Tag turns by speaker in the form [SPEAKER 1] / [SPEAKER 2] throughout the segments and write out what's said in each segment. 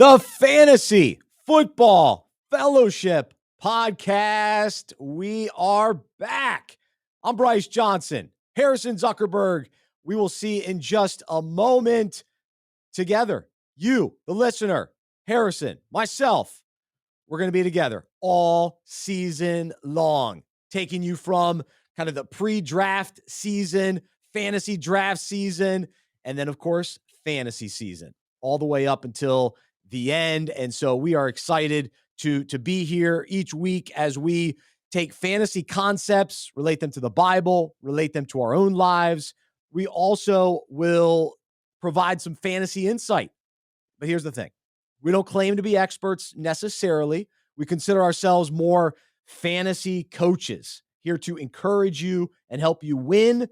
[SPEAKER 1] The Fantasy Football Fellowship Podcast. We are back. I'm Bryce Johnson, Harrison Zuckerberg. We will see in just a moment. Together, you, the listener, Harrison, myself, we're going to be together all season long, taking you from kind of the pre-draft season, fantasy draft season, and then, of course, fantasy season, all the way up until the end. And so we are excited to be here each week as we take fantasy concepts, relate them to the Bible, relate them to our own lives. We also will provide some fantasy insight. But here's the thing. We don't claim to be experts necessarily. We consider ourselves more fantasy coaches, here to encourage you and help you win,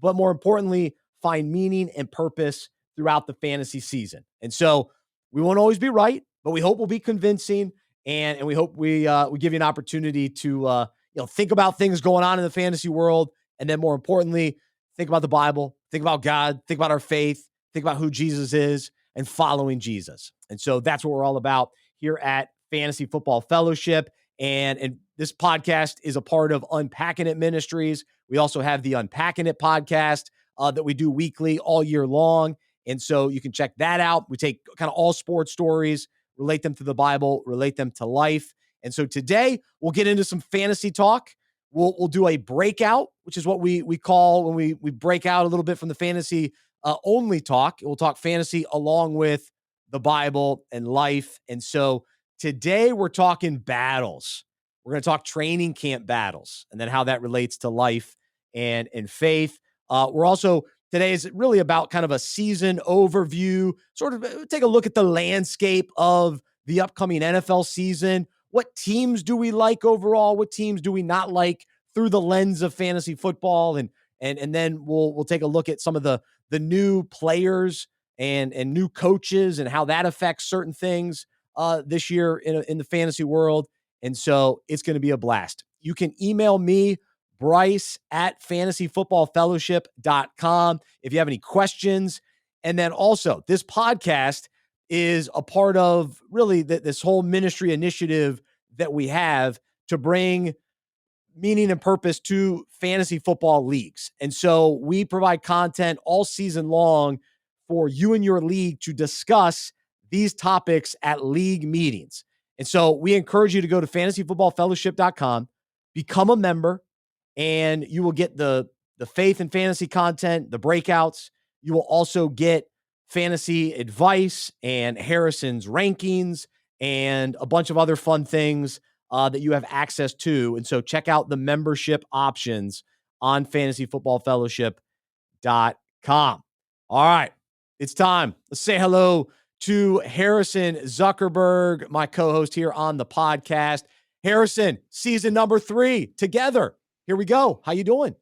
[SPEAKER 1] but more importantly, find meaning and purpose throughout the fantasy season. And so we won't always be right, but we hope we'll be convincing, and we hope we give you an opportunity to think about things going on in the fantasy world, and then more importantly, think about the Bible, think about God, think about our faith, think about who Jesus is, and following Jesus. And so that's what we're all about here at Fantasy Football Fellowship. And this podcast is a part of Unpacking It Ministries. We also have the Unpacking It podcast that we do weekly all year long. And so you can check that out. We take kind of all sports stories, relate them to the Bible, relate them to life. And so today we'll get into some fantasy talk. We'll do a breakout, which is what we call when we break out a little bit from the fantasy only talk. We'll talk fantasy along with the Bible and life. And so today we're talking battles. We're going to talk training camp battles and then how that relates to life and faith. We're also, today is really about kind of a season overview, sort of take a look at the landscape of the upcoming NFL season. What teams do we like overall? What teams do we not like through the lens of fantasy football? And then we'll take a look at some of the new players and new coaches and how that affects certain things this year in the fantasy world. And so it's going to be a blast. You can email me, Bryce at fantasyfootballfellowship.com if you have any questions. And then also this podcast is a part of really this whole ministry initiative that we have to bring meaning and purpose to fantasy football leagues. And so we provide content all season long for you and your league to discuss these topics at league meetings. And so we encourage you to go to fantasyfootballfellowship.com, become a member, and you will get the faith and fantasy content, the breakouts. You will also get fantasy advice and Harrison's rankings and a bunch of other fun things that you have access to. And so check out the membership options on fantasyfootballfellowship.com. All right, it's time. Let's say hello to Harrison Zuckerberg, my co-host here on the podcast. Harrison, season number 3 together. Here we go. How you doing?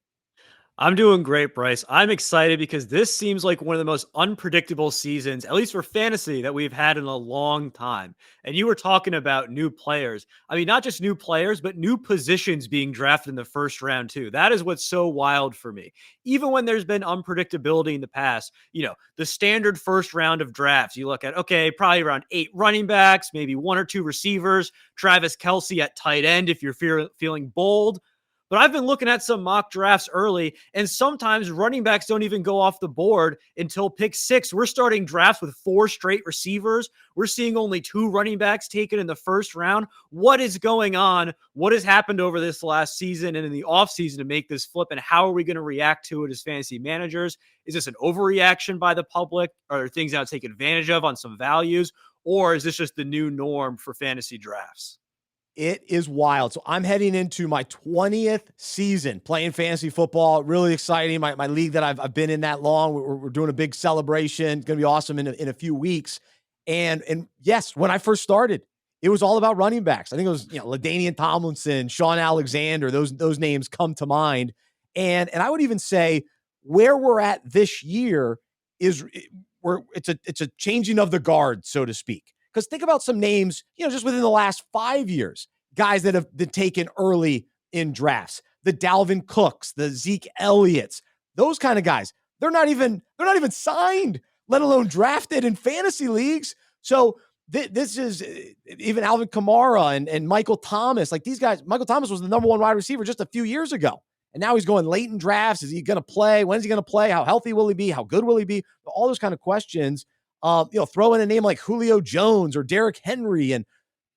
[SPEAKER 2] I'm doing great, Bryce. I'm excited because this seems like one of the most unpredictable seasons, at least for fantasy, that we've had in a long time. And you were talking about new players. I mean, not just new players, but new positions being drafted in the first round, too. That is what's so wild for me. Even when there's been unpredictability in the past, the standard first round of drafts, you look at, okay, probably around 8 running backs, maybe 1 or 2 receivers, Travis Kelce at tight end if you're feeling bold. But I've been looking at some mock drafts early, and sometimes running backs don't even go off the board until pick 6. We're starting drafts with 4 straight receivers. We're seeing only 2 running backs taken in the first round. What is going on? What has happened over this last season and in the offseason to make this flip, and how are we going to react to it as fantasy managers? Is this an overreaction by the public? Are there things that take advantage of on some values? Or is this just the new norm for fantasy drafts?
[SPEAKER 1] It is wild. So I'm heading into my 20th season playing fantasy football. Really exciting. My league that I've been in that long. We're doing a big celebration. It's going to be awesome in a few weeks. And yes, when I first started, it was all about running backs. I think it was, LaDainian Tomlinson, Sean Alexander, those names come to mind. And I would even say where we're at this year is it's a changing of the guard, so to speak. Because think about some names, just within the last 5 years, guys that have been taken early in drafts, the Dalvin Cooks, the Zeke Elliott's, those kind of guys. They're not even signed, let alone drafted in fantasy leagues. So this is even Alvin Kamara and Michael Thomas. Like these guys, Michael Thomas was the number one wide receiver just a few years ago. And now he's going late in drafts. Is he going to play? When is he going to play? How healthy will he be? How good will he be? All those kind of questions. Throw in a name like Julio Jones or Derrick Henry. And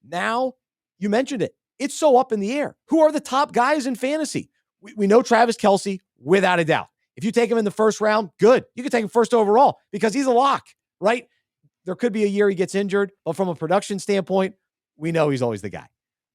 [SPEAKER 1] now you mentioned it. It's so up in the air. Who are the top guys in fantasy? We know Travis Kelce without a doubt. If you take him in the first round, good. You can take him first overall because he's a lock, right? There could be a year he gets injured, but from a production standpoint, we know he's always the guy.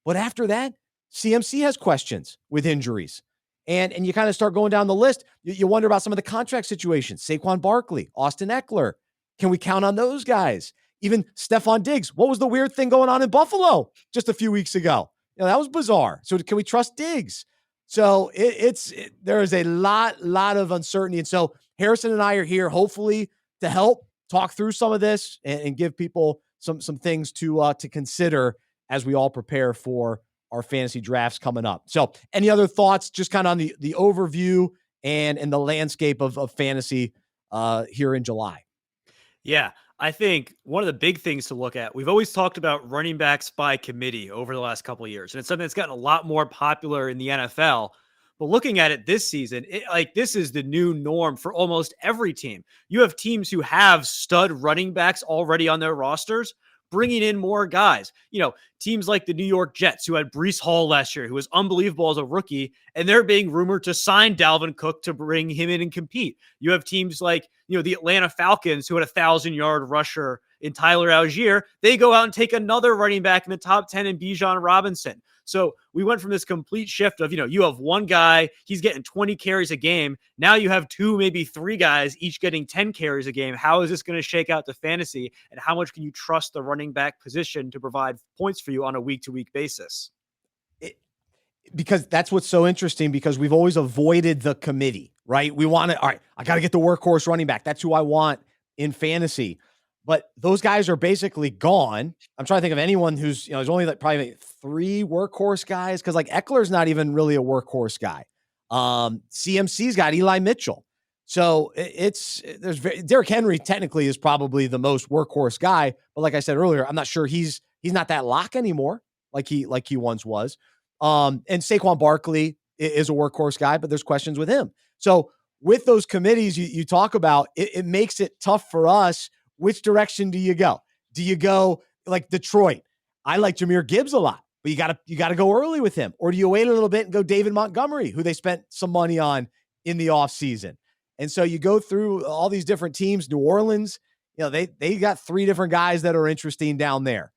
[SPEAKER 1] But after that, CMC has questions with injuries. And you kind of start going down the list. You wonder about some of the contract situations. Saquon Barkley, Austin Eckler. Can we count on those guys? Even Stephon Diggs. What was the weird thing going on in Buffalo just a few weeks ago? That was bizarre. So can we trust Diggs? So there is a lot of uncertainty. And so Harrison and I are here hopefully to help talk through some of this and give people some things to consider as we all prepare for our fantasy drafts coming up. So any other thoughts just kind of on the overview and the landscape of fantasy here in July?
[SPEAKER 2] Yeah, I think one of the big things to look at, we've always talked about running backs by committee over the last couple of years, and it's something that's gotten a lot more popular in the NFL. But looking at it this season, this is the new norm for almost every team. You have teams who have stud running backs already on their rosters, bringing in more guys. Teams like the New York Jets, who had Bryce Hall last year, who was unbelievable as a rookie, and they're being rumored to sign Dalvin Cook to bring him in and compete. You have teams like, the Atlanta Falcons, who had a 1,000-yard rusher in Tyler Algier. They go out and take another running back in the top 10 in Bijan Robinson. So we went from this complete shift of, you have one guy, he's getting 20 carries a game. Now you have two, maybe three guys, each getting 10 carries a game. How is this going to shake out to fantasy? And how much can you trust the running back position to provide points for you on a week-to-week basis?
[SPEAKER 1] Because that's what's so interesting, because we've always avoided the committee, right? We want to, all right, I got to get the workhorse running back. That's who I want in fantasy. But those guys are basically gone. I'm trying to think of anyone who's, there's only probably 3 workhorse guys, because Eckler's not even really a workhorse guy. CMC's got Eli Mitchell. So Derrick Henry technically is probably the most workhorse guy. But like I said earlier, I'm not sure he's not that lock anymore like he once was. And Saquon Barkley is a workhorse guy, but there's questions with him. So with those committees you talk about, it makes it tough for us. Which direction do you go? Do you go like Detroit? I like Jahmyr Gibbs a lot, but you gotta go early with him. Or do you wait a little bit and go David Montgomery, who they spent some money on in the offseason? And so you go through all these different teams. New Orleans, they got 3 different guys that are interesting down there.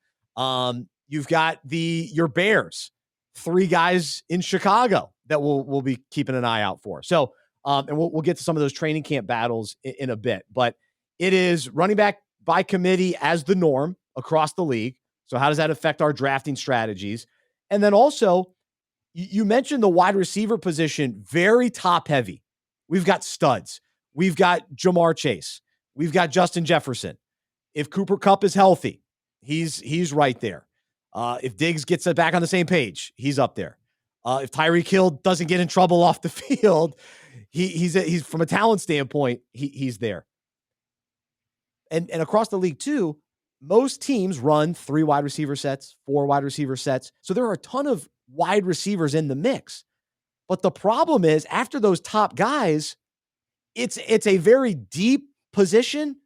[SPEAKER 1] You've got your Bears, 3 guys in Chicago that we'll be keeping an eye out for. So, and we'll get to some of those training camp battles in a bit, but it is running back by committee as the norm across the league. So how does that affect our drafting strategies? And then also, you mentioned the wide receiver position, very top heavy. We've got studs. We've got Jamar Chase. We've got Justin Jefferson. If Cooper Kupp is healthy, he's right there. If Diggs gets it back on the same page, he's up there. If Tyreek Hill doesn't get in trouble off the field, he's from a talent standpoint, he's there. And across the league too, most teams run 3 wide receiver sets, 4 wide receiver sets. So there are a ton of wide receivers in the mix. But the problem is, after those top guys, it's a very deep position,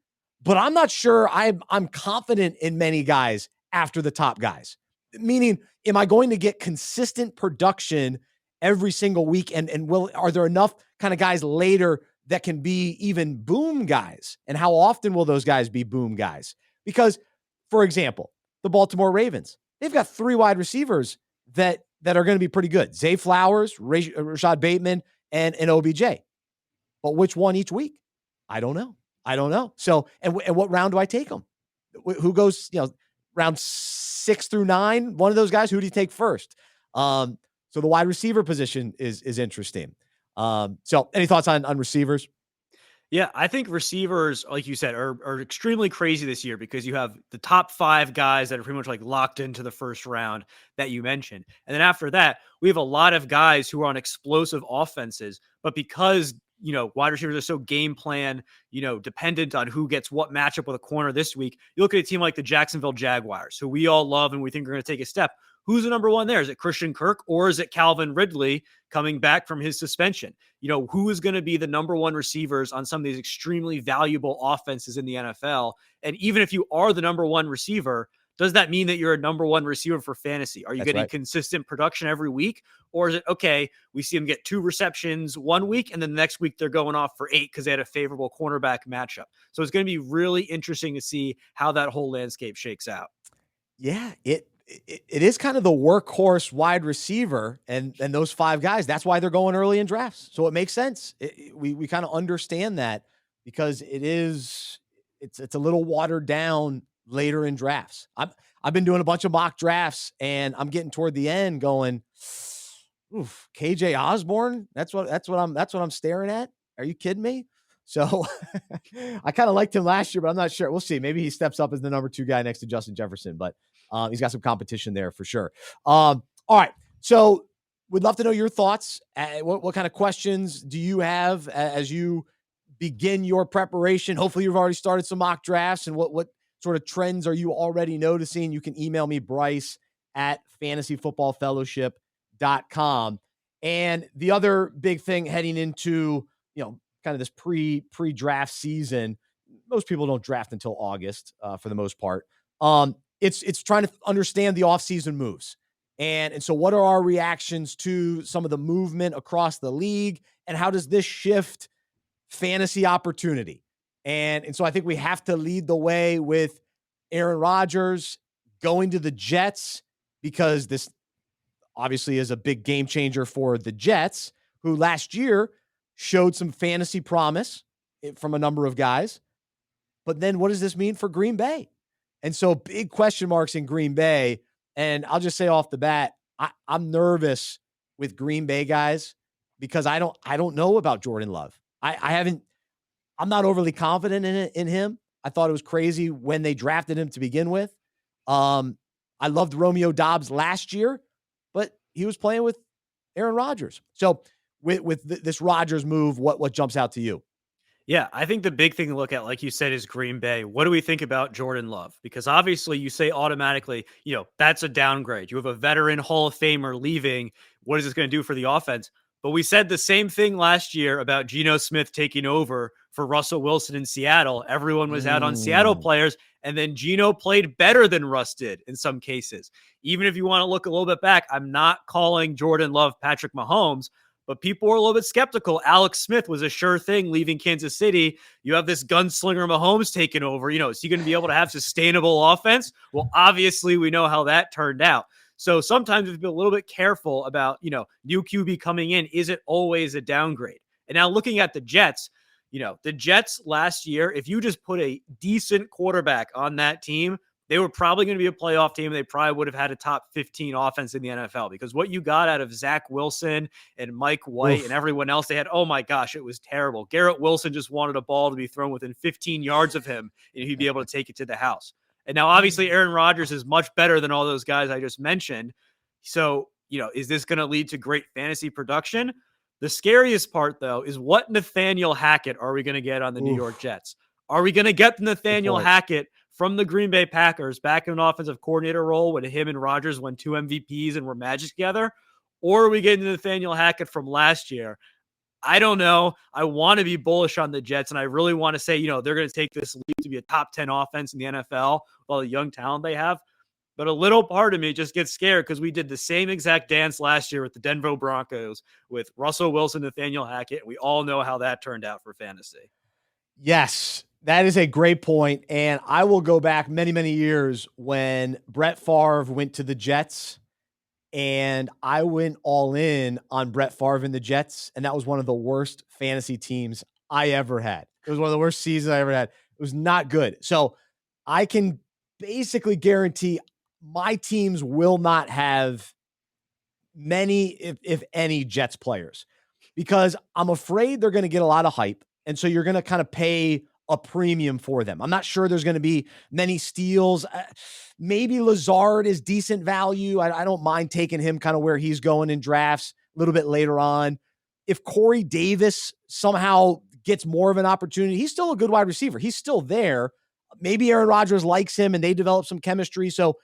[SPEAKER 1] but I'm not sure I'm confident in many guys after the top guys. Meaning, am I going to get consistent production every single week? And are there enough kind of guys later that can be even boom guys? And how often will those guys be boom guys? Because, for example, the Baltimore Ravens, they've got 3 wide receivers that are going to be pretty good. Zay Flowers, Rashad Bateman, and OBJ. But which one each week? I don't know. So, and what round do I take them? Who goes, round 6 through 9? One of those guys, who do you take first? So the wide receiver position is interesting. So any thoughts on receivers?
[SPEAKER 2] Yeah, I think receivers, like you said, are extremely crazy this year, because you have the top 5 guys that are pretty much like locked into the first round that you mentioned. And then after that, we have a lot of guys who are on explosive offenses, but because wide receivers are so game plan, dependent on who gets what matchup with a corner this week. You look at a team like the Jacksonville Jaguars, who we all love and we think are going to take a step. Who's the number one there? Is it Christian Kirk or is it Calvin Ridley coming back from his suspension? Who is going to be the number one receivers on some of these extremely valuable offenses in the NFL? And even if you are the number one receiver, does that mean that you're a number one receiver for fantasy? Are you getting consistent production every week? Or is it, okay, we see them get 2 receptions one week, and then the next week they're going off for 8 because they had a favorable cornerback matchup. So it's going to be really interesting to see how that whole landscape shakes out.
[SPEAKER 1] Yeah, it is kind of the workhorse wide receiver, and those 5 guys, that's why they're going early in drafts. So it makes sense. We kind of understand that because it's a little watered down later in drafts. I've been doing a bunch of mock drafts and I'm getting toward the end going, oof, KJ Osborne. That's what I'm staring at. Are you kidding me? So I kind of liked him last year, but I'm not sure. We'll see. Maybe he steps up as the number 2 guy next to Justin Jefferson, but he's got some competition there for sure. All right. So we'd love to know your thoughts. What kind of questions do you have as you begin your preparation? Hopefully you've already started some mock drafts, and what sort of trends are you already noticing? You can email me, Bryce at fantasyfootballfellowship.com. And the other big thing heading into, kind of this pre-draft season, most people don't draft until August for the most part. It's trying to understand the offseason moves. And so what are our reactions to some of the movement across the league, and how does this shift fantasy opportunity? And so I think we have to lead the way with Aaron Rodgers going to the Jets, because this obviously is a big game changer for the Jets, who last year showed some fantasy promise from a number of guys. But then what does this mean for Green Bay? And so big question marks in Green Bay. And I'll just say off the bat, I'm nervous with Green Bay guys because I don't know about Jordan Love. I'm not overly confident in him. I thought it was crazy when they drafted him to begin with. I loved Romeo Doubs last year, but he was playing with Aaron Rodgers. So with this Rodgers move, what jumps out to you?
[SPEAKER 2] Yeah, I think the big thing to look at, like you said, is Green Bay. What do we think about Jordan Love? Because obviously you say automatically, that's a downgrade. You have a veteran Hall of Famer leaving. What is this going to do for the offense? But we said the same thing last year about Geno Smith taking over for Russell Wilson in Seattle. Everyone was out on Seattle players, and then Geno played better than Russ did in some cases. Even if you want to look a little bit back, I'm not calling Jordan Love Patrick Mahomes, but people were a little bit skeptical. Alex Smith was a sure thing leaving Kansas City. You have this gunslinger Mahomes taking over. Is he going to be able to have sustainable offense? Well, obviously, we know how that turned out. So sometimes we have to be a little bit careful about, new QB coming in. Is it always a downgrade? And now looking at the Jets, the Jets last year, if you just put a decent quarterback on that team, they were probably going to be a playoff team. They probably would have had a top 15 offense in the NFL, because what you got out of Zach Wilson and Mike White and everyone else they had, oh my gosh, it was terrible. Garrett Wilson just wanted a ball to be thrown within 15 yards of him, and he'd be able to take it to the house. And now obviously Aaron Rodgers is much better than all those guys I just mentioned. So, is this going to lead to great fantasy production? The scariest part, though, is what Nathaniel Hackett are we going to get on the New York Jets? Are we going to get Nathaniel Hackett from the Green Bay Packers back in an offensive coordinator role when him and Rodgers won 2 MVPs and were Magic together? Or are we getting Nathaniel Hackett from last year? I don't know. I want to be bullish on the Jets, and I really want to say, they're going to take this leap to be a top 10 offense in the NFL with all the young talent they have. But a little part of me just gets scared because we did the same exact dance last year with the Denver Broncos with Russell Wilson, Nathaniel Hackett. We all know how that turned out for fantasy.
[SPEAKER 1] Yes, that is a great point. And I will go back many, many years when Brett Favre went to the Jets, and I went all in on Brett Favre and the Jets. And that was one of the worst fantasy teams I ever had. It was one of the worst seasons I ever had. It was not good. So I can basically guarantee my teams will not have many, if any, Jets players, because I'm afraid they're going to get a lot of hype. And so you're going to kind of pay a premium for them. I'm not sure there's going to be many steals. Maybe Lazard is decent value. I don't mind taking him kind of where he's going in drafts a little bit later on. if Corey Davis somehow gets more of an opportunity, he's still a good wide receiver. He's still there. Maybe Aaron Rodgers likes him and they develop some chemistry. So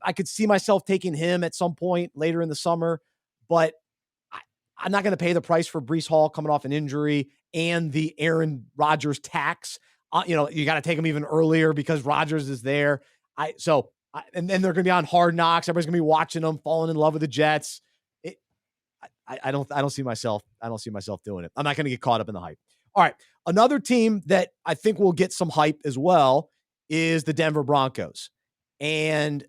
[SPEAKER 1] I could see myself taking him at some point later in the summer, but I'm not going to pay the price for Breece Hall coming off an injury and the Aaron Rodgers tax. You got to take him even earlier because Rodgers is there. And then they're going to be on Hard Knocks. Everybody's going to be watching them, falling in love with the Jets. I don't see myself doing it. I'm not going to get caught up in the hype. All right. Another team that I think will get some hype as well is the Denver Broncos. And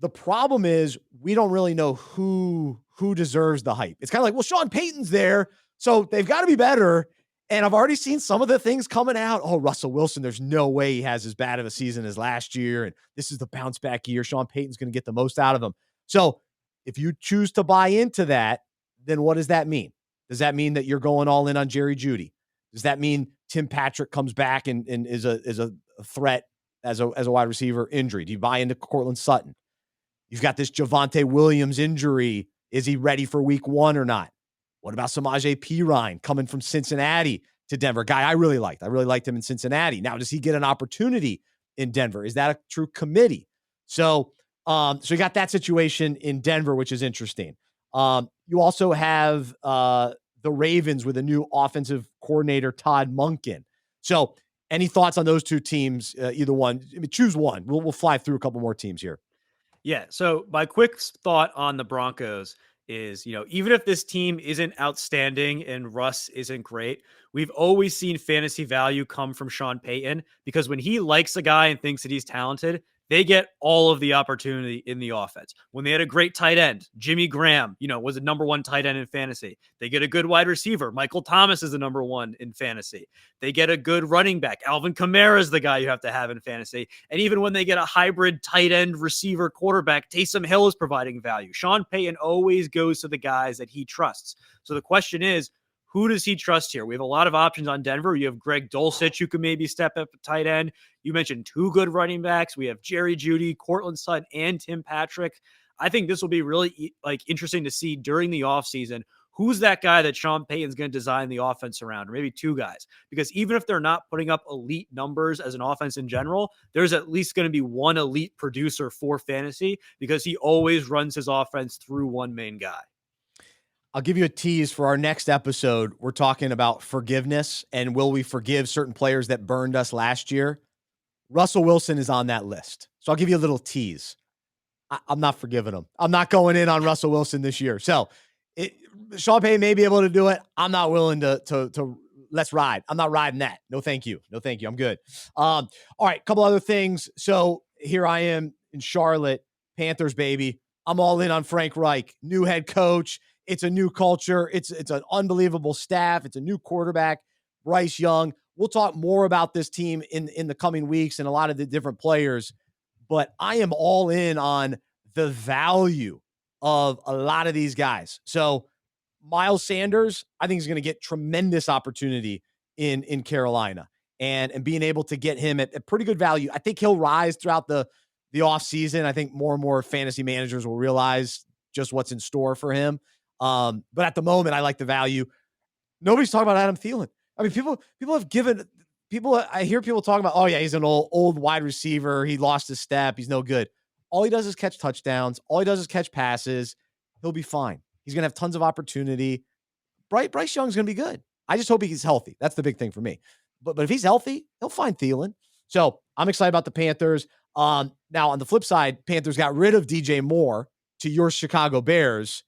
[SPEAKER 1] the problem is we don't really know who deserves the hype. It's kind of like, well, Sean Payton's there, so they've got to be better. And I've already seen some of the things coming out. Oh, Russell Wilson, there's no way he has as bad of a season as last year. And this is the bounce back year. Sean Payton's going to get the most out of him. So if you choose to buy into that, then what does that mean? Does that mean that you're going all in on Jerry Jeudy? Does that mean Tim Patrick comes back and is a threat as a wide receiver injury? Do you buy into Cortland Sutton? You've got this Javonte Williams injury. Is he ready for week 1 or not? What about Samaje Perine coming from Cincinnati to Denver? Guy I really liked. I really liked him in Cincinnati. Now, does he get an opportunity in Denver? Is that a true committee? So you got that situation in Denver, which is interesting. You also have the Ravens with a new offensive coordinator, Todd Monken. So any thoughts on those two teams? Either one. Choose one. We'll fly through a couple more teams here.
[SPEAKER 2] Yeah. So my quick thought on the Broncos is, even if this team isn't outstanding and Russ isn't great, we've always seen fantasy value come from Sean Payton because when he likes a guy and thinks that he's talented, they get all of the opportunity in the offense. When they had a great tight end, Jimmy Graham, was a number 1 tight end in fantasy. They get a good wide receiver. Michael Thomas is the number 1 in fantasy. They get a good running back. Alvin Kamara is the guy you have to have in fantasy. And even when they get a hybrid tight end receiver quarterback, Taysom Hill is providing value. Sean Payton always goes to the guys that he trusts. So the question is, who does he trust here? We have a lot of options on Denver. You have Greg Dulcich, who could maybe step up at tight end. You mentioned 2 good running backs. We have Jerry Jeudy, Cortland Sutton, and Tim Patrick. I think this will be really interesting to see during the offseason. Who's that guy that Sean Payton's going to design the offense around, or maybe 2 guys? Because even if they're not putting up elite numbers as an offense in general, there's at least going to be one elite producer for fantasy because he always runs his offense through one main guy.
[SPEAKER 1] I'll give you a tease for our next episode. We're talking about forgiveness and will we forgive certain players that burned us last year? Russell Wilson is on that list. So I'll give you a little tease. I'm not forgiving him. I'm not going in on Russell Wilson this year. So Sean Payton may be able to do it. I'm not willing to let's ride. I'm not riding that. No, thank you. No, thank you. I'm good. All right. Couple other things. So here I am in Charlotte, Panthers, baby. I'm all in on Frank Reich, new head coach. It's a new culture. It's an unbelievable staff. It's a new quarterback, Bryce Young. We'll talk more about this team in the coming weeks and a lot of the different players, but I am all in on the value of a lot of these guys. So Miles Sanders, I think, is going to get tremendous opportunity in Carolina and being able to get him at pretty good value. I think he'll rise throughout the offseason. I think more and more fantasy managers will realize just what's in store for him. But at the moment, I like the value. Nobody's talking about Adam Thielen. I mean, people have given people. I hear people talking about, oh yeah, he's an old wide receiver. He lost his step. He's no good. All he does is catch touchdowns. All he does is catch passes. He'll be fine. He's going to have tons of opportunity. Bryce Young's going to be good. I just hope he's healthy. That's the big thing for me. But if he's healthy, he'll find Thielen. So I'm excited about the Panthers. Now on the flip side, Panthers got rid of DJ Moore to your Chicago Bears.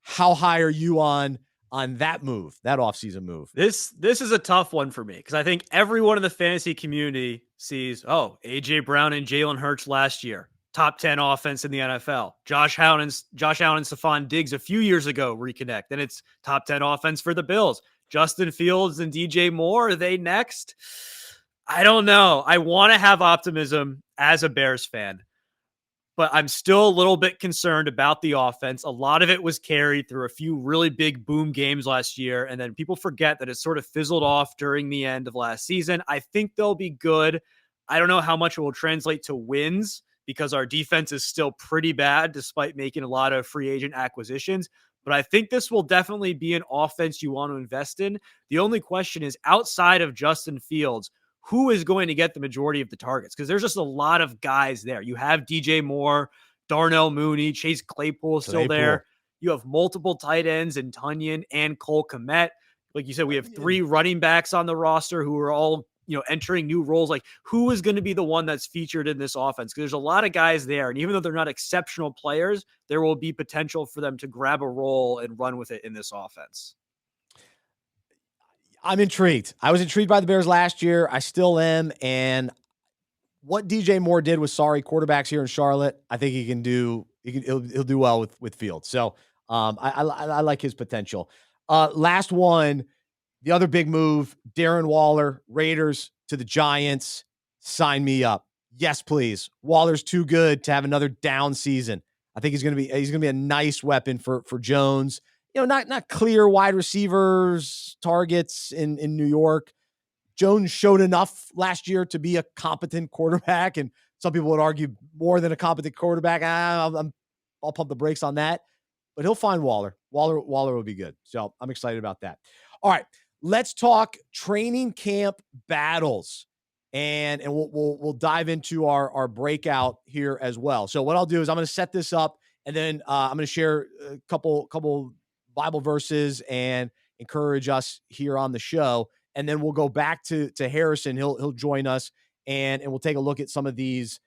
[SPEAKER 1] How high are you on that move, that offseason move?
[SPEAKER 2] This is a tough one for me because I think everyone in the fantasy community sees, A.J. Brown and Jalen Hurts last year, top 10 offense in the NFL. Josh Allen and Stephon Diggs a few years ago reconnect. Then it's top 10 offense for the Bills. Justin Fields and DJ Moore, are they next? I don't know. I want to have optimism as a Bears fan, but I'm still a little bit concerned about the offense. A lot of it was carried through a few really big boom games last year, and then people forget that it sort of fizzled off during the end of last season. I think they'll be good. I don't know how much it will translate to wins because our defense is still pretty bad despite making a lot of free agent acquisitions. but I think this will definitely be an offense you want to invest in. The only question is, outside of Justin Fields, who is going to get the majority of the targets? Because there's just a lot of guys there. You have DJ Moore, Darnell Mooney, Chase Claypool still there. You have multiple tight ends in Tunyon and Cole Kmet. Like you said, we have 3 running backs on the roster who are all, entering new roles. Like, who is going to be the one that's featured in this offense? Because there's a lot of guys there. And even though they're not exceptional players, there will be potential for them to grab a role and run with it in this offense.
[SPEAKER 1] I'm intrigued. I was intrigued by the Bears last year. I still am. And what DJ Moore did with sorry quarterbacks here in Charlotte, I think he can do. He'll do well with Fields. So I like his potential. Last one, the other big move: Darren Waller, Raiders to the Giants. Sign me up. Yes, please. Waller's too good to have another down season. I think he's gonna be a nice weapon for Jones. Not clear wide receivers targets in New York. Jones showed enough last year to be a competent quarterback, and some people would argue more than a competent quarterback. I'll pump the brakes on that, but he'll find Waller. Waller will be good. So I'm excited about that. All right, let's talk training camp battles, and we'll dive into our breakout here as well. So what I'll do is I'm going to set this up, and then I'm going to share a couple Bible verses and encourage us here on the show. And then we'll go back to Harrison. He'll join us, and we'll take a look at some of these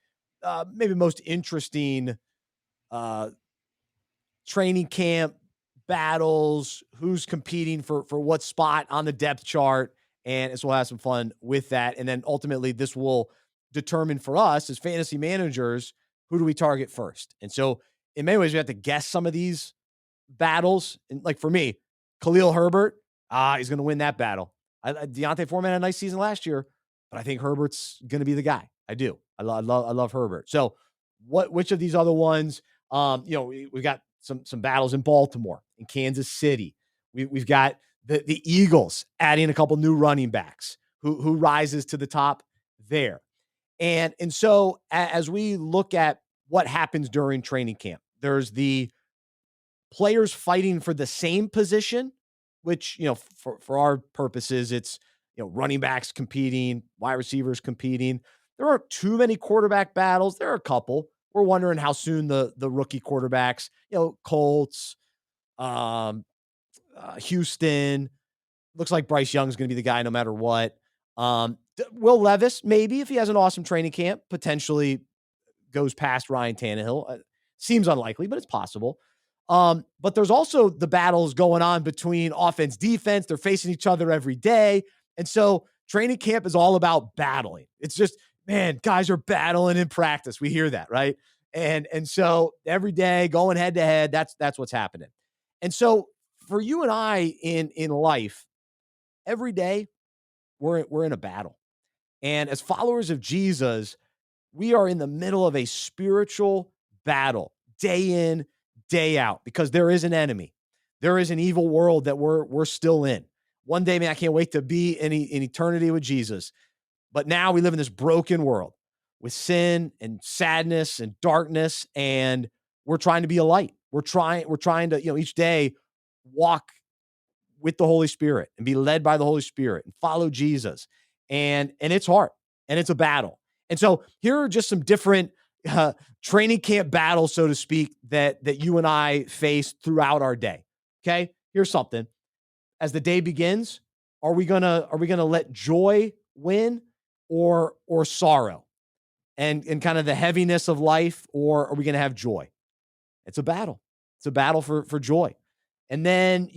[SPEAKER 1] maybe most interesting training camp battles, who's competing for what spot on the depth chart, and so we'll have some fun with that. And then ultimately, this will determine for us as fantasy managers, who do we target first. And so in many ways, we have to guess some of these battles. And like for me, Khalil Herbert, he's going to win that battle. Deontay Foreman had a nice season last year, but I think Herbert's going to be the guy. I do. I love Herbert. So which of these other ones, we've got some battles in Baltimore, in Kansas City. We've got the Eagles adding a couple new running backs who rises to the top there. And so as we look at what happens during training camp, there's the players fighting for the same position, which, for our purposes, it's, running backs competing, wide receivers competing. There aren't too many quarterback battles. There are a couple. We're wondering how soon the rookie quarterbacks, Colts, Houston, looks like Bryce Young is going to be the guy no matter what. Will Levis, maybe if he has an awesome training camp, potentially goes past Ryan Tannehill. Seems unlikely, but it's possible. But there's also the battles going on between offense, defense. They're facing each other every day. And so training camp is all about battling. It's just, man, guys are battling in practice. We hear that, right? And so every day going head to head, that's what's happening. And so for you and I in life, every day we're in a battle. And as followers of Jesus, we are in the middle of a spiritual battle day in, day out, because there is an enemy. There is an evil world that we're still in. One day, man, I can't wait to be in eternity with Jesus. But now we live in this broken world with sin and sadness and darkness, and we're trying to be a light. We're trying to, each day walk with the Holy Spirit and be led by the Holy Spirit and follow Jesus. And it's hard, and it's a battle. And so here are just some different training camp battles, so to speak, that you and I face throughout our day. Okay, here's something. As the day begins, are we gonna let joy win or sorrow, and kind of the heaviness of life, or are we gonna have joy? It's a battle. It's a battle for joy. And then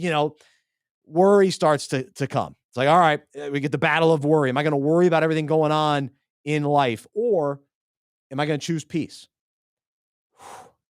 [SPEAKER 1] worry starts to come. It's like, all right, we get the battle of worry. Am I going to worry about everything going on in life, or am I going to choose peace?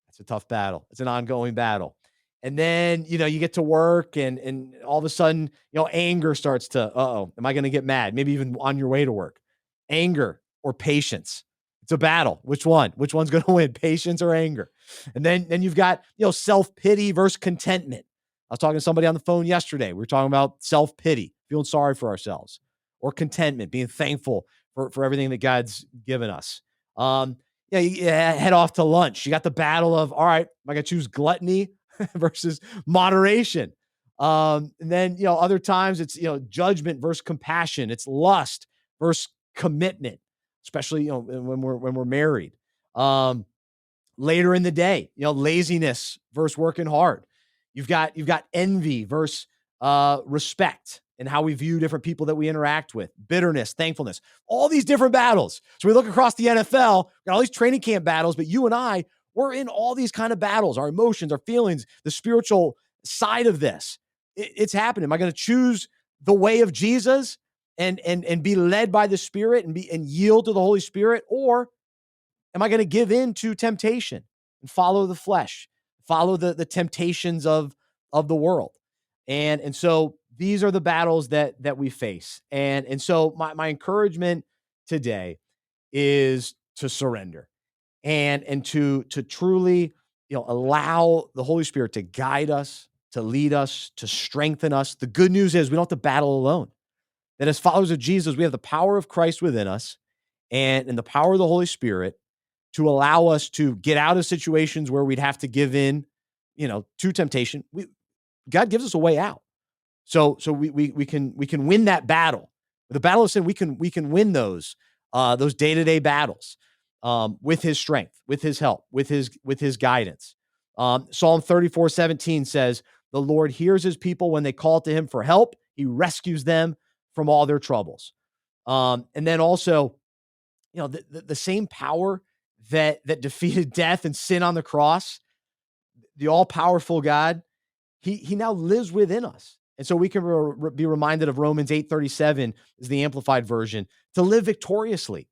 [SPEAKER 1] It's a tough battle. It's an ongoing battle. And then, you get to work, and all of a sudden, anger starts to, am I going to get mad? Maybe even on your way to work. Anger or patience. It's a battle. Which one? Which one's going to win, patience or anger? And then you've got, self-pity versus contentment. I was talking to somebody on the phone yesterday. We were talking about self-pity, feeling sorry for ourselves, or contentment, being thankful for everything that God's given us. You head off to lunch. You got the battle of, all right, am I going to choose gluttony versus moderation. And then, other times it's, judgment versus compassion. It's lust versus commitment, especially, when we're married. Later in the day, laziness versus working hard. You've got envy versus respect and how we view different people that we interact with, bitterness, thankfulness, all these different battles. So we look across the NFL, got all these training camp battles, but you and I, we're in all these kind of battles, our emotions, our feelings, the spiritual side of this. It's happening. Am I going to choose the way of Jesus and be led by the Spirit and yield to the Holy Spirit, or am I going to give in to temptation and follow the flesh, follow the temptations of the world? And so these are the battles that we face. And so my encouragement today is to surrender and to truly, allow the Holy Spirit to guide us, to lead us, to strengthen us. The good news is we don't have to battle alone. That as followers of Jesus, we have the power of Christ within us and the power of the Holy Spirit to allow us to get out of situations where we'd have to give in, to temptation. God gives us a way out. So we can win that battle. The battle of sin, we can win those day-to-day battles with his strength, with his help, with his guidance. Psalm 34:17 says, "The Lord hears his people when they call to him for help. He rescues them from all their troubles." And then also, the same power that defeated death and sin on the cross, the all-powerful God, he now lives within us. And so we can be reminded of Romans 8:37 is the amplified version, to live victoriously.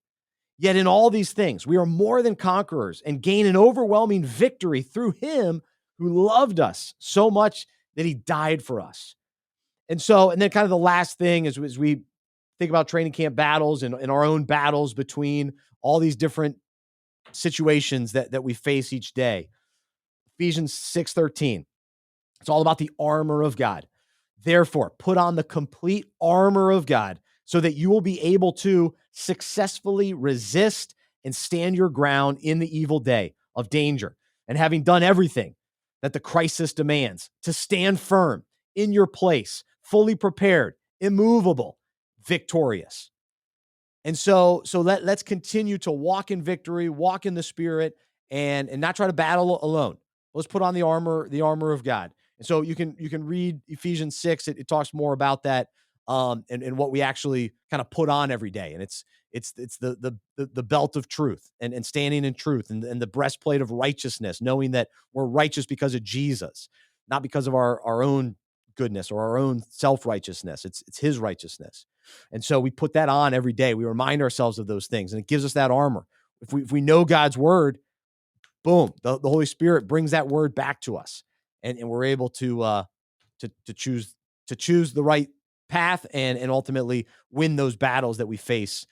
[SPEAKER 1] Yet in all these things, we are more than conquerors and gain an overwhelming victory through him who loved us so much that he died for us. And then kind of the last thing is, as we think about training camp battles and our own battles between all these different situations that we face each day. Ephesians 6:13. It's all about the armor of God. Therefore, put on the complete armor of God so that you will be able to successfully resist and stand your ground in the evil day of danger. And having done everything that the crisis demands, to stand firm in your place, fully prepared, immovable, victorious. And so let's continue to walk in victory, walk in the Spirit, and not try to battle alone. Let's put on the armor of God. And so you can read Ephesians 6. It talks more about that, and what we actually kind of put on every day. And it's the belt of truth and standing in truth, and the breastplate of righteousness, knowing that we're righteous because of Jesus, not because of our own goodness or our own self-righteousness. It's his righteousness. And so we put that on every day. We remind ourselves of those things, and it gives us that armor. If we know God's word, boom, the Holy Spirit brings that word back to us, and we're able to choose the right path and ultimately win those battles that we face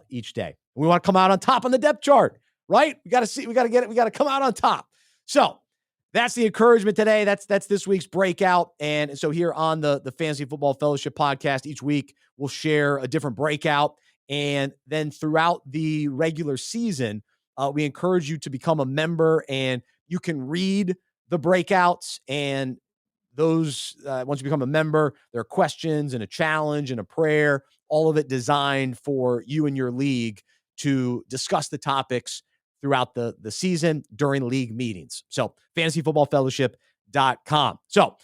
[SPEAKER 1] each day. We want to come out on top on the depth chart, right? We got to come out on top. So that's the encouragement today. That's this week's breakout. And so here on the Fantasy Football Fellowship podcast, each week we'll share a different breakout. And then throughout the regular season, we encourage you to become a member, and you can read the breakouts. And those, once you become a member, there are questions and a challenge and a prayer, all of it designed for you and your league to discuss the topics throughout the season during league meetings. So fantasyfootballfellowship.com. So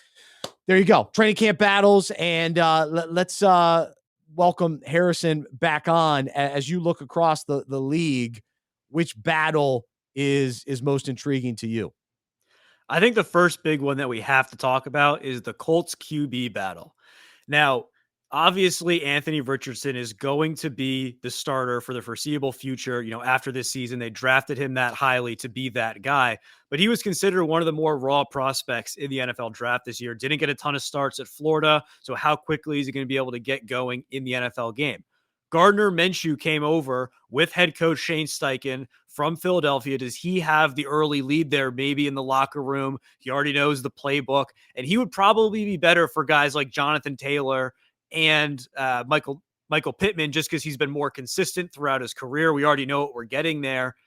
[SPEAKER 1] there you go. Training camp battles. And let's welcome Harrison back on. As you look across the league, which battle is most intriguing to you?
[SPEAKER 2] I think the first big one that we have to talk about is the Colts QB battle. Now, obviously, Anthony Richardson is going to be the starter for the foreseeable future. After this season, they drafted him that highly to be that guy, but he was considered one of the more raw prospects in the NFL draft this year. Didn't get a ton of starts at Florida. So how quickly is he going to be able to get going in the NFL game? Gardner Minshew came over with head coach Shane Steichen from Philadelphia. Does he have the early lead there, maybe in the locker room? He already knows the playbook, and he would probably be better for guys like Jonathan Taylor and Michael Pittman, just because he's been more consistent throughout his career. We already know what we're getting there.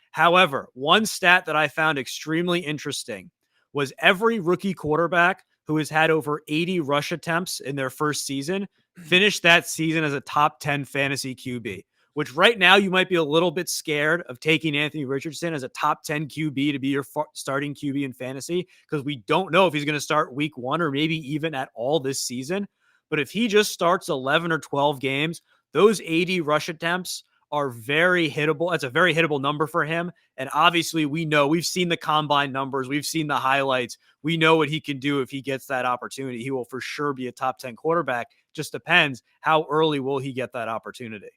[SPEAKER 2] However, one stat that I found extremely interesting was every rookie quarterback who has had over 80 rush attempts in their first season finished that season as a top 10 fantasy QB, which right now you might be a little bit scared of taking Anthony Richardson as a top 10 QB to be your starting QB in fantasy because we don't know if he's going to start week 1 or maybe even at all this season. But if he just starts 11 or 12 games, those 80 rush attempts are very hittable. That's a very hittable number for him. And obviously, we know we've seen the combine numbers, we've seen the highlights. We know what he can do if he gets that opportunity. He will for sure be a top 10 quarterback. Just depends how early will he get that opportunity.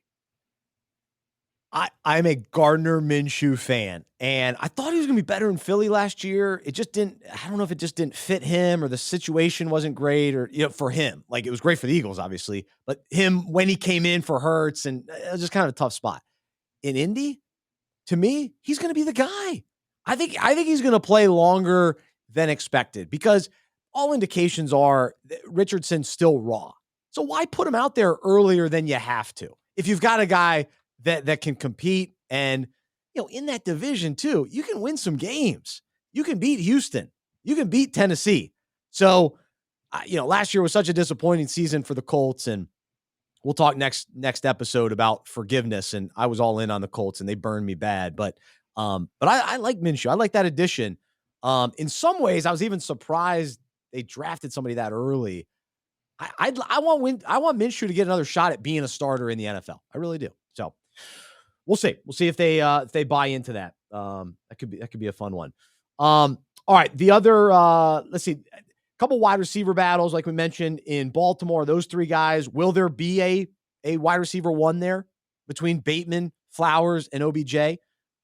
[SPEAKER 1] I'm a Gardner Minshew fan, and I thought he was going to be better in Philly last year. It just didn't. I don't know if it just didn't fit him, or the situation wasn't great, or for him. Like, it was great for the Eagles, obviously, but him when he came in for Hurts, and it was just kind of a tough spot. In Indy, to me, he's going to be the guy. I think he's going to play longer than expected because all indications are that Richardson's still raw. So why put him out there earlier than you have to? If you've got a guy that can compete, and in that division too, you can win some games. You can beat Houston. You can beat Tennessee. So, last year was such a disappointing season for the Colts, and we'll talk next episode about forgiveness. And I was all in on the Colts, and they burned me bad. But I like Minshew. I like that addition. In some ways, I was even surprised they drafted somebody that early. I want Minshew to get another shot at being a starter in the NFL. I really do. So we'll see. We'll see if they buy into that. That could be a fun one. All right. The other let's see, a couple wide receiver battles, like we mentioned in Baltimore. Those three guys. Will there be a wide receiver one there between Bateman, Flowers, and OBJ?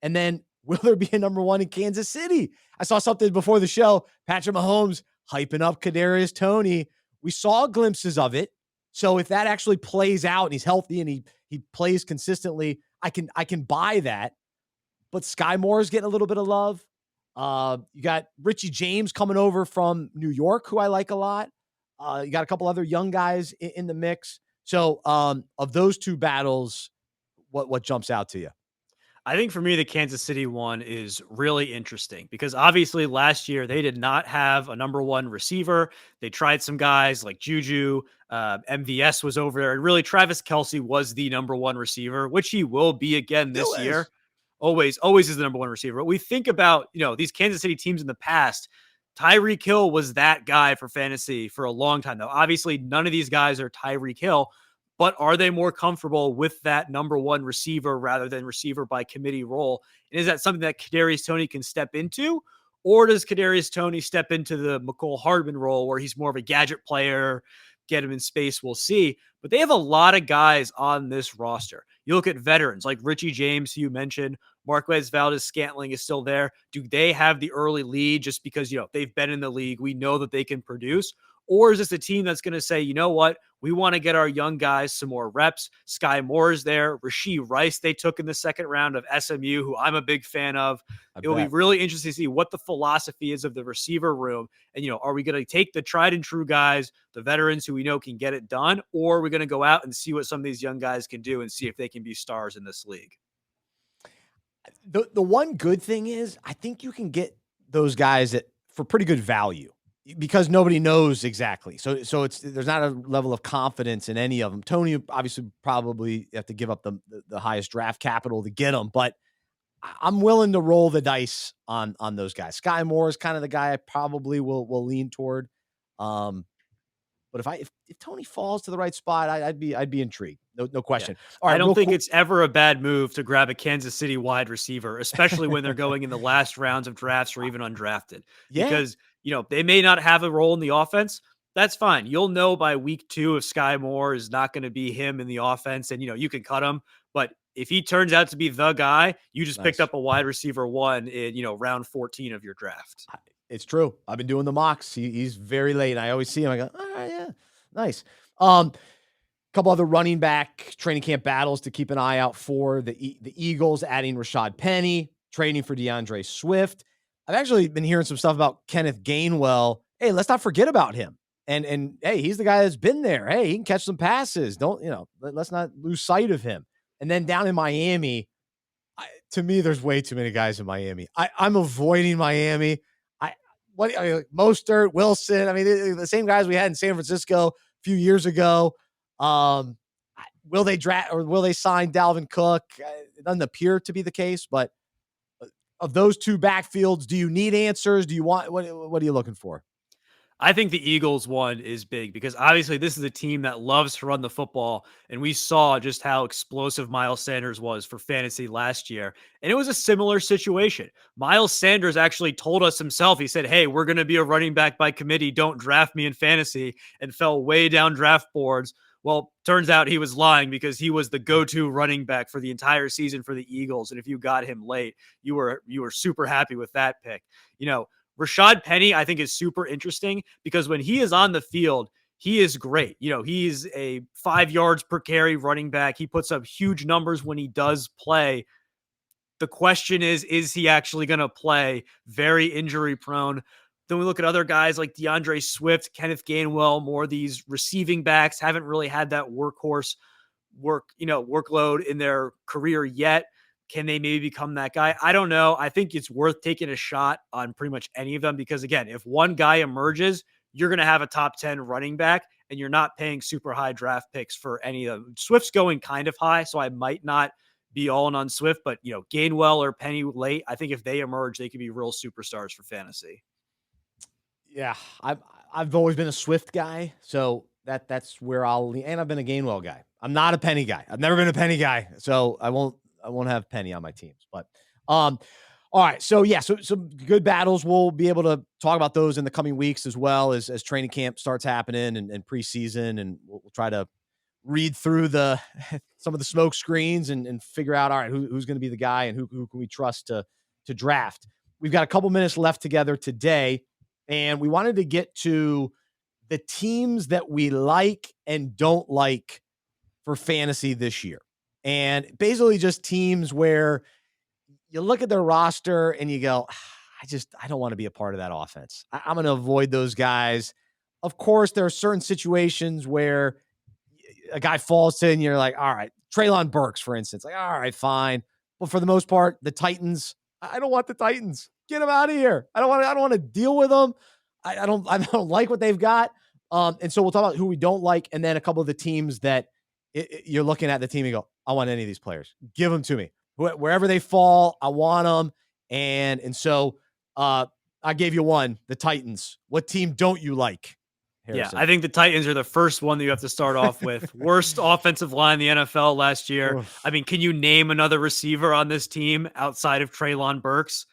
[SPEAKER 1] And then will there be a number one in Kansas City? I saw something before the show. Patrick Mahomes hyping up Kadarius Toney. We saw glimpses of it. So if that actually plays out and he's healthy and he plays consistently, I can buy that. But Sky Moore is getting a little bit of love. You got Richie James coming over from New York, who I like a lot. You got a couple other young guys in the mix. So of those two battles, what jumps out to you?
[SPEAKER 2] I think for me, the Kansas City one is really interesting because obviously last year they did not have a number one receiver. They tried some guys like Juju, MVS was over there, and really Travis Kelce was the number one receiver, which he will be again this year. Always is the number one receiver. But we think about, these Kansas City teams in the past. Tyreek Hill was that guy for fantasy for a long time, though. Obviously, none of these guys are Tyreek Hill, but are they more comfortable with that number one receiver rather than receiver by committee role? And is that something that Kadarius Toney can step into? Or does Kadarius Toney step into the McCole Hardman role where he's more of a gadget player, get him in space? We'll see. But they have a lot of guys on this roster. You look at veterans like Richie James, who you mentioned, Marquez Valdez-Scantling is still there. Do they have the early lead just because, they've been in the league? We know that they can produce. Or is this a team that's going to say, you know what? We want to get our young guys some more reps. Sky Moore is there. Rashee Rice they took in the second round of SMU, who I'm a big fan of. It will be really interesting to see what the philosophy is of the receiver room. And, are we going to take the tried and true guys, the veterans who we know can get it done, or are we going to go out and see what some of these young guys can do and see if they can be stars in this league?
[SPEAKER 1] The one good thing is I think you can get those guys for pretty good value, because nobody knows exactly. So there's not a level of confidence in any of them. Toney, obviously, probably have to give up the highest draft capital to get them, but I'm willing to roll the dice on those guys. Sky Moore is kind of the guy I probably will lean toward. But if Toney falls to the right spot, I'd be intrigued. No question.
[SPEAKER 2] Yeah. All right, I don't think it's ever a bad move to grab a Kansas City wide receiver, especially when they're going in the last rounds of drafts or even undrafted. Yeah. Because, they may not have a role in the offense. That's fine. You'll know by week 2 if Sky Moore is not going to be him in the offense, and, you can cut him. But if he turns out to be the guy, you just picked up a wide receiver one in, round 14 of your draft.
[SPEAKER 1] It's true. I've been doing the mocks. He's very late. I always see him. I go, all right, yeah, nice. Couple other running back training camp battles to keep an eye out for. The Eagles adding Rashad Penny, trading for DeAndre Swift. I've actually been hearing some stuff about Kenneth Gainwell. Hey, let's not forget about him. And hey, he's the guy that's been there. Hey, he can catch some passes. Let's not lose sight of him. And then down in Miami, to me, there's way too many guys in Miami. I'm avoiding Miami. Mostert, Wilson. I mean, the same guys we had in San Francisco a few years ago. Will they draft or will they sign Dalvin Cook? It doesn't appear to be the case, but of those two backfields, do you need answers? Do you want what are you looking for?
[SPEAKER 2] I think the Eagles one is big because obviously this is a team that loves to run the football. And we saw just how explosive Miles Sanders was for fantasy last year. And it was a similar situation. Miles Sanders actually told us himself, he said, "Hey, we're going to be a running back by committee. Don't draft me in fantasy," and fell way down draft boards. Well, turns out he was lying because he was the go-to running back for the entire season for the Eagles. And if you got him late, you were super happy with that pick. You know, Rashad Penny, I think, is super interesting because when he is on the field, he is great. You know, he's a 5 yards per carry running back. He puts up huge numbers when he does play. The question is he actually going to play? Very injury prone. Then we look at other guys like DeAndre Swift, Kenneth Gainwell, more these receiving backs haven't really had that workload in their career yet. Can they maybe become that guy? I don't know. I think it's worth taking a shot on pretty much any of them because, again, if one guy emerges, you're going to have a top 10 running back and you're not paying super high draft picks for any of them. Swift's going kind of high, so I might not be all in on Swift, but, Gainwell or Penny late, I think if they emerge, they could be real superstars for fantasy.
[SPEAKER 1] Yeah, I've always been a Swift guy, so that's where I'll lean. And I've been a Gainwell guy. I'm not a Penny guy. I've never been a Penny guy, so I won't have Penny on my teams. But all right, so yeah, so some good battles. We'll be able to talk about those in the coming weeks as well as training camp starts happening and preseason, and we'll try to read through the some of the smoke screens and figure out, all right, who's going to be the guy and who can we trust to draft. We've got a couple minutes left together today, and we wanted to get to the teams that we like and don't like for fantasy this year. And basically just teams where you look at their roster and you go, I don't want to be a part of that offense. I'm going to avoid those guys. Of course, there are certain situations where a guy falls to and you're like, all right, Treylon Burks, for instance, like, all right, fine. But for the most part, the Titans, I don't want the Titans. Get them out of here. I don't want to deal with them. I don't like what they've got. And so we'll talk about who we don't like. And then a couple of the teams that you're looking at the team and go, I want any of these players. Give them to me. Wherever they fall, I want them. And so I gave you one, the Titans. What team don't you like, Harrison?
[SPEAKER 2] Yeah, I think the Titans are the first one that you have to start off with. Worst offensive line in the NFL last year.
[SPEAKER 1] Oof.
[SPEAKER 2] I mean, can you name another receiver on this team outside of Treylon Burks?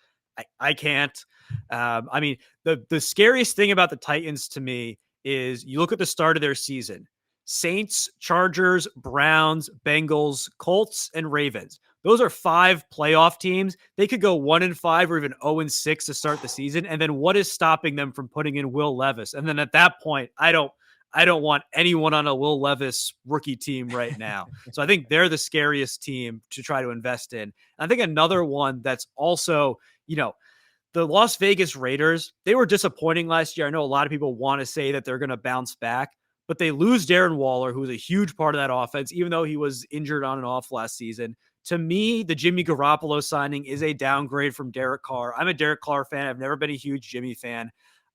[SPEAKER 2] I can't. I mean, the scariest thing about the Titans to me is you look at the start of their season. Saints, Chargers, Browns, Bengals, Colts, and Ravens. Those are 5 playoff teams. They could go 1-5 or even 0-6 to start the season. And then what is stopping them from putting in Will Levis? And then at that point, I don't want anyone on a Will Levis rookie team right now. So I think they're the scariest team to try to invest in. I think another one that's also, the Las Vegas Raiders, they were disappointing last year. I know a lot of people want to say that they're going to bounce back, but they lose Darren Waller, who was a huge part of that offense, even though he was injured on and off last season. To me, the Jimmy Garoppolo signing is a downgrade from Derek Carr. I'm a Derek Carr fan. I've never been a huge Jimmy fan.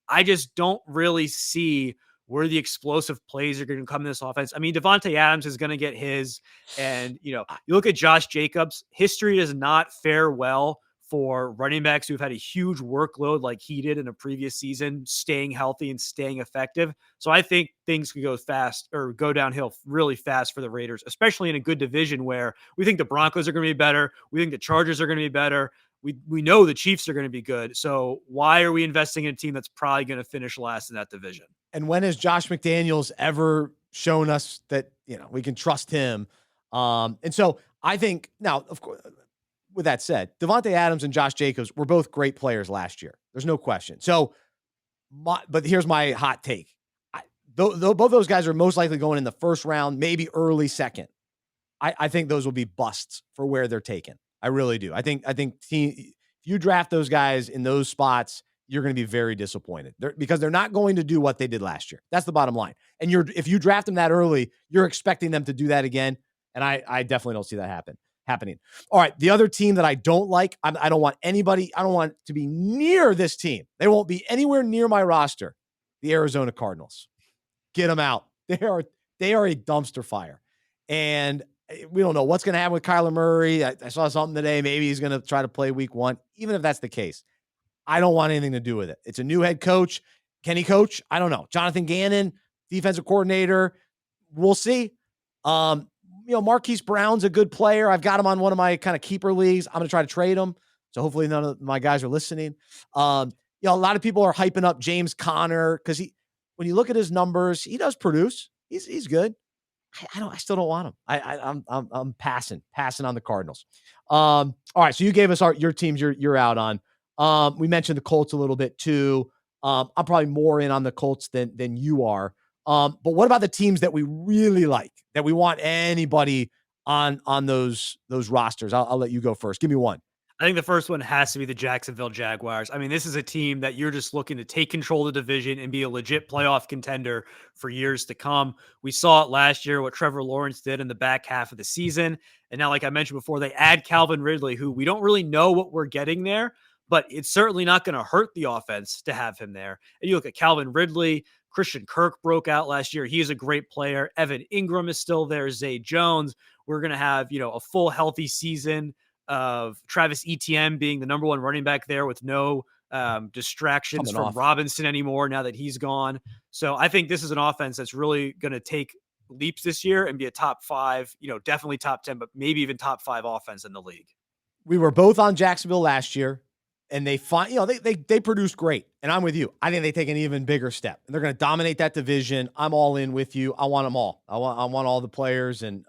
[SPEAKER 2] I just don't really see where the explosive plays are going to come in this offense. I mean, Devontae Adams is going to get his. And, you look at Josh Jacobs. History does not fare well for running backs who've had a huge workload like he did in a previous season, staying healthy and staying effective. So I think things could go fast or go downhill really fast for the Raiders, especially in a good division where we think the Broncos are going to be better. We think the Chargers are going to be better. We know the Chiefs are going to be good. So why are we investing in a team that's probably going to finish last in that division?
[SPEAKER 1] And when has Josh McDaniels ever shown us that, we can trust him? And so I think now, of course, with that said, Devontae Adams and Josh Jacobs were both great players last year. There's no question. So, but here's my hot take. Both those guys are most likely going in the first round, maybe early second. I think those will be busts for where they're taken. I really do. I think if you draft those guys in those spots, you're going to be very disappointed because they're not going to do what they did last year. That's the bottom line. And if you draft them that early, you're expecting them to do that again. And I definitely don't see that happen. happening. All right. The other team that I don't like, I don't want anybody, I don't want to be near this team. They won't be anywhere near my roster. The Arizona Cardinals. Get them out. They are a dumpster fire. And we don't know what's going to happen with Kyler Murray. I saw something today. Maybe he's going to try to play week 1. Even if that's the case, I don't want anything to do with it. It's a new head coach. Can he coach? I don't know. Jonathan Gannon, defensive coordinator. We'll see. Marquise Brown's a good player. I've got him on one of my kind of keeper leagues. I'm going to try to trade him. So hopefully none of my guys are listening. A lot of people are hyping up James Conner because when you look at his numbers, he does produce. He's good. I still don't want him. I'm passing on the Cardinals. All right. So you gave us your teams you're out on. We mentioned the Colts a little bit too. I'm probably more in on the Colts than you are. But what about the teams that we really like, that we want anybody on those rosters? I'll let you go first. Give me one.
[SPEAKER 2] I think the first one has to be the Jacksonville Jaguars. I mean, this is a team that you're just looking to take control of the division and be a legit playoff contender for years to come. We saw it last year, what Trevor Lawrence did in the back half of the season. And now, like I mentioned before, they add Calvin Ridley, who we don't really know what we're getting there, but it's certainly not going to hurt the offense to have him there. And you look at Calvin Ridley, Christian Kirk broke out last year. He is a great player. Evan Ingram is still there. Zay Jones. We're going to have, a full healthy season of Travis Etienne being the number 1 running back there with no distractions from Robinson anymore now that he's gone. So I think this is an offense that's really going to take leaps this year and be a top 5, definitely top 10, but maybe even top 5 offense in the league.
[SPEAKER 1] We were both on Jacksonville last year, and they produced great. And I'm with you. I think they take an even bigger step, and they're going to dominate that division. I'm all in with you. I want them all. I want all the players, and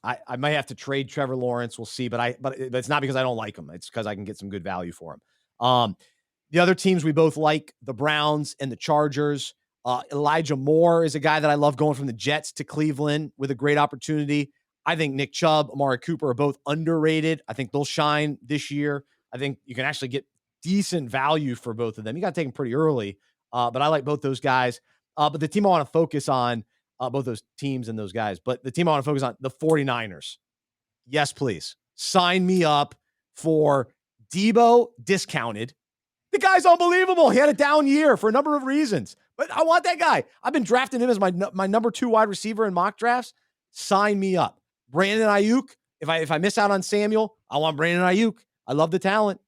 [SPEAKER 1] I might have to trade Trevor Lawrence. We'll see, but it's not because I don't like him. It's because I can get some good value for him. The other teams we both like, the Browns and the Chargers. Elijah Moore is a guy that I love, going from the Jets to Cleveland with a great opportunity. I think Nick Chubb, Amari Cooper are both underrated. I think they'll shine this year. I think you can actually get decent value for both of them. You got to take them pretty early, but I like both those guys. But the team I want to focus on, both those teams and those guys, but the team I want to focus on, the 49ers. Yes, please. Sign me up for Debo discounted. The guy's unbelievable. He had a down year for a number of reasons, but I want that guy. I've been drafting him as my number 2 wide receiver in mock drafts. Sign me up. Brandon Ayuk. If I miss out on Samuel, I want Brandon Ayuk. I love the talent.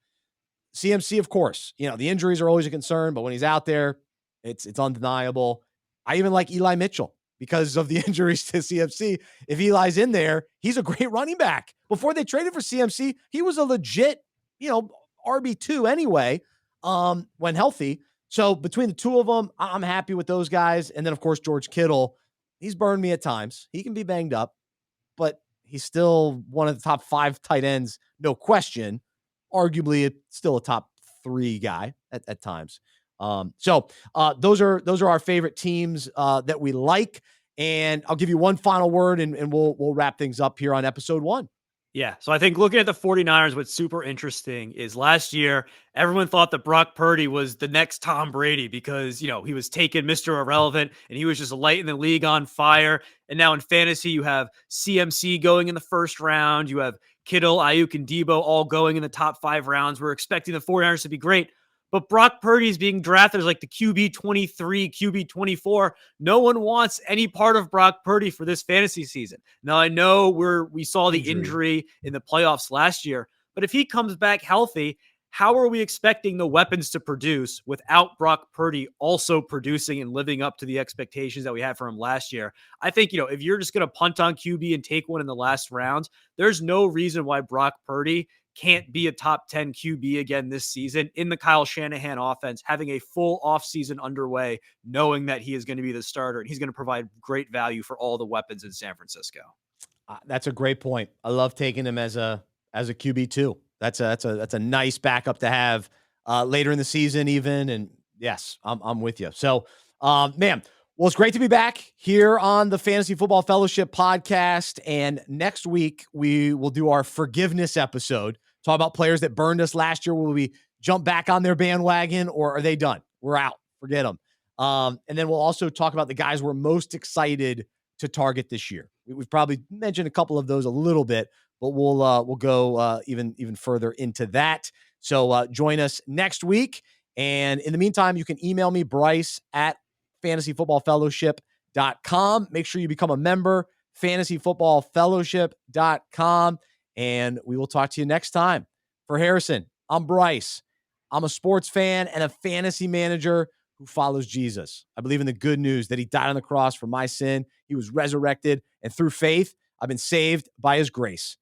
[SPEAKER 1] CMC, of course. The injuries are always a concern, but when he's out there, it's undeniable. I even like Eli Mitchell because of the injuries to CMC. If Eli's in there, he's a great running back. Before they traded for CMC, he was a legit, RB2 anyway, when healthy. So between the two of them, I'm happy with those guys. And then, of course, George Kittle, he's burned me at times. He can be banged up, but he's still one of the top 5 tight ends, no question. Arguably, still a top 3 guy at times. So those are our favorite teams that we like. And I'll give you one final word, and we'll wrap things up here on episode 1.
[SPEAKER 2] Yeah. So I think looking at the 49ers, what's super interesting is last year, everyone thought that Brock Purdy was the next Tom Brady because, he was taken Mr. Irrelevant and he was just lighting the league on fire. And now in fantasy, you have CMC going in the first round. You have Kittle, Ayuk, and Debo all going in the top 5 rounds. We're expecting the 49ers to be great. But Brock Purdy is being drafted as like the QB 23, QB 24. No one wants any part of Brock Purdy for this fantasy season. Now, I know we saw the injury in the playoffs last year, but if he comes back healthy, how are we expecting the weapons to produce without Brock Purdy also producing and living up to the expectations that we had for him last year? I think, if you're just going to punt on QB and take one in the last rounds, there's no reason why Brock Purdy can't be a top 10 QB again this season in the Kyle Shanahan offense, having a full offseason underway, knowing that he is going to be the starter and he's going to provide great value for all the weapons in San Francisco.
[SPEAKER 1] That's a great point. I love taking him as a QB too. That's a nice backup to have later in the season even. And yes, I'm with you. So, man, well, it's great to be back here on the Fantasy Football Fellowship podcast. And next week we will do our forgiveness episode. Talk about players that burned us last year. Will we jump back on their bandwagon, or are they done? We're out. Forget them. And then we'll also talk about the guys we're most excited to target this year. We've probably mentioned a couple of those a little bit, but we'll go even further into that. So join us next week. And in the meantime, you can email me, Bryce at fantasyfootballfellowship.com. Make sure you become a member, fantasyfootballfellowship.com. And we will talk to you next time. For Harrison, I'm Bryce. I'm a sports fan and a fantasy manager who follows Jesus. I believe in the good news that he died on the cross for my sin. He was resurrected, and through faith, I've been saved by his grace.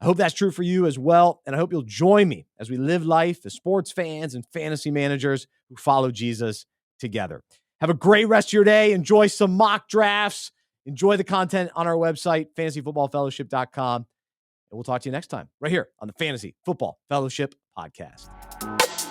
[SPEAKER 1] I hope that's true for you as well, and I hope you'll join me as we live life as sports fans and fantasy managers who follow Jesus together. Have a great rest of your day. Enjoy some mock drafts. Enjoy the content on our website, fantasyfootballfellowship.com. And we'll talk to you next time right here on the Fantasy Football Fellowship Podcast.